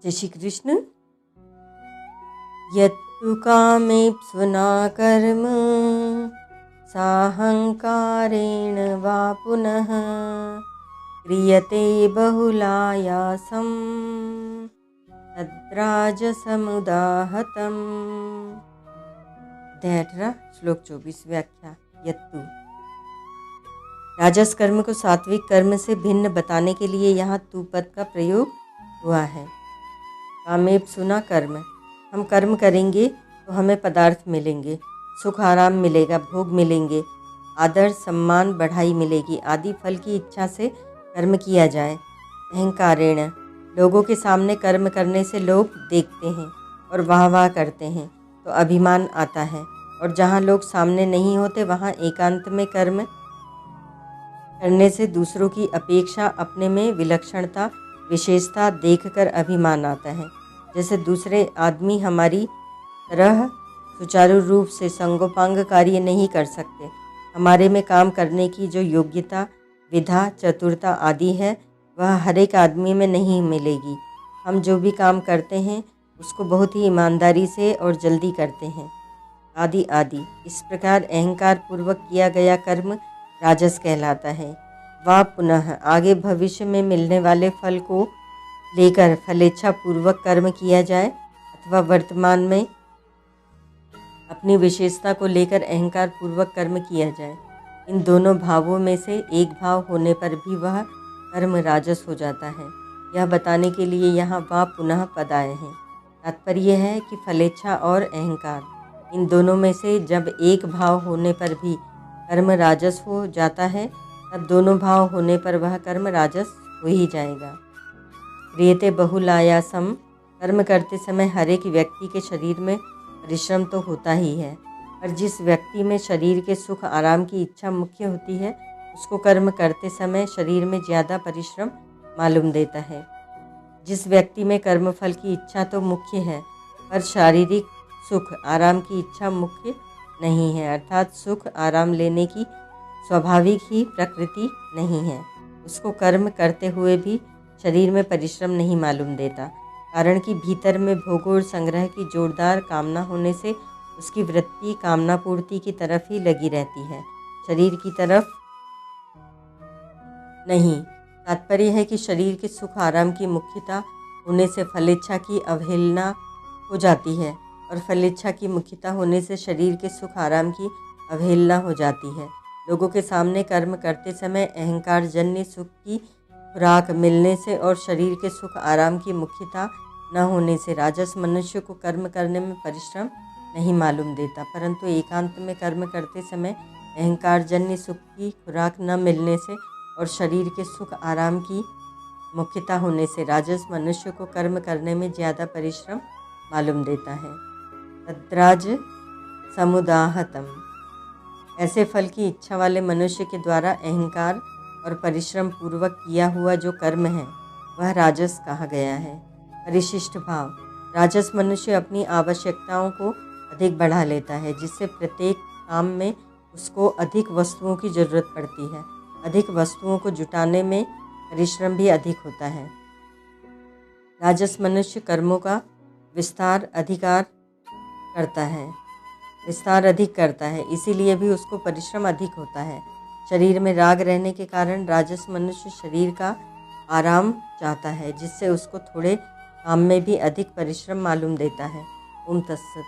जय श्री कृष्ण। यत्तु कामेप्सुना कर्म साहंकारेण वा पुनः क्रियते बहुलायासं तद्राजसमुदाहतम्। अध्याय 18 श्लोक 24 व्याख्या। यत्तु राजस कर्म को सात्विक कर्म से भिन्न बताने के लिए यहाँ तू पद का प्रयोग हुआ है। कामेप्सुना कर्म, हम कर्म करेंगे तो हमें पदार्थ मिलेंगे, सुख आराम मिलेगा, भोग मिलेंगे, आदर सम्मान बढ़ाई मिलेगी आदि फल की इच्छा से कर्म किया जाए। अहंकारेण, लोगों के सामने कर्म करने से लोग देखते हैं और वाह वाह करते हैं तो अभिमान आता है, और जहाँ लोग सामने नहीं होते वहाँ एकांत में कर्म करने से दूसरों की अपेक्षा अपने में विलक्षणता विशेषता देखकर अभिमान आता है। जैसे दूसरे आदमी हमारी तरह सुचारू रूप से संगोपांग कार्य नहीं कर सकते, हमारे में काम करने की जो योग्यता विधा चतुरता आदि है वह हर एक आदमी में नहीं मिलेगी। हम जो भी काम करते हैं उसको बहुत ही ईमानदारी से और जल्दी करते हैं आदि आदि। इस प्रकार अहंकार पूर्वक किया गया कर्म राजस कहलाता है। वह पुनः आगे भविष्य में मिलने वाले फल को लेकर फलेच्छा पूर्वक कर्म किया जाए अथवा वर्तमान में अपनी विशेषता को लेकर अहंकार पूर्वक कर्म किया जाए, इन दोनों भावों में से एक भाव होने पर भी वह कर्म राजस हो जाता है। यह बताने के लिए यहाँ वह पुनः पद आए हैं। तात्पर्य है कि फलेच्छा और अहंकार इन दोनों में से जब एक भाव होने पर भी कर्म राजस हो जाता है तब दोनों भाव होने पर वह कर्म राजस हो ही जाएगा। क्रियते बहुलायासम, कर्म करते समय हर एक व्यक्ति के शरीर में परिश्रम तो होता ही है, पर जिस व्यक्ति में शरीर के सुख आराम की इच्छा मुख्य होती है उसको कर्म करते समय शरीर में ज़्यादा परिश्रम मालूम देता है। जिस व्यक्ति में कर्मफल की इच्छा तो मुख्य है पर शारीरिक सुख आराम की इच्छा मुख्य नहीं है, अर्थात सुख आराम लेने की स्वाभाविक ही प्रकृति नहीं है, उसको कर्म करते हुए भी शरीर में परिश्रम नहीं मालूम देता, कारण कि भीतर में भोगों और संग्रह की जोरदार कामना होने से उसकी वृत्ति कामना पूर्ति की तरफ ही लगी रहती है, शरीर की तरफ नहीं। तात्पर्य है कि शरीर के सुख आराम की मुख्यता होने से फलेच्छा की अवहेलना हो जाती है और फलेच्छा की मुख्यता होने से शरीर के सुख आराम की अवहेलना हो जाती है। लोगों के सामने कर्म करते समय अहंकार जन्य सुख की खुराक मिलने से और शरीर के सुख आराम की मुख्यता न होने से राजस मनुष्य को कर्म करने में परिश्रम नहीं मालूम देता, परंतु एकांत में कर्म करते समय अहंकार जन्य सुख की खुराक न मिलने से और शरीर के सुख आराम की मुख्यता होने से राजस मनुष्य को कर्म करने में ज़्यादा परिश्रम मालूम देता है। तद्राज समुदाहतम, ऐसे फल की इच्छा वाले मनुष्य के द्वारा अहंकार और परिश्रम पूर्वक किया हुआ जो कर्म है वह राजस कहा गया है। परिशिष्ट भाव, राजस मनुष्य अपनी आवश्यकताओं को अधिक बढ़ा लेता है, जिससे प्रत्येक काम में उसको अधिक वस्तुओं की जरूरत पड़ती है, अधिक वस्तुओं को जुटाने में परिश्रम भी अधिक होता है। राजस मनुष्य कर्मों का विस्तार अधिक करता है, इसीलिए भी उसको परिश्रम अधिक होता है। शरीर में राग रहने के कारण राजस मनुष्य शरीर का आराम चाहता है, जिससे उसको थोड़े काम में भी अधिक परिश्रम मालूम देता है। ओम तत्सत।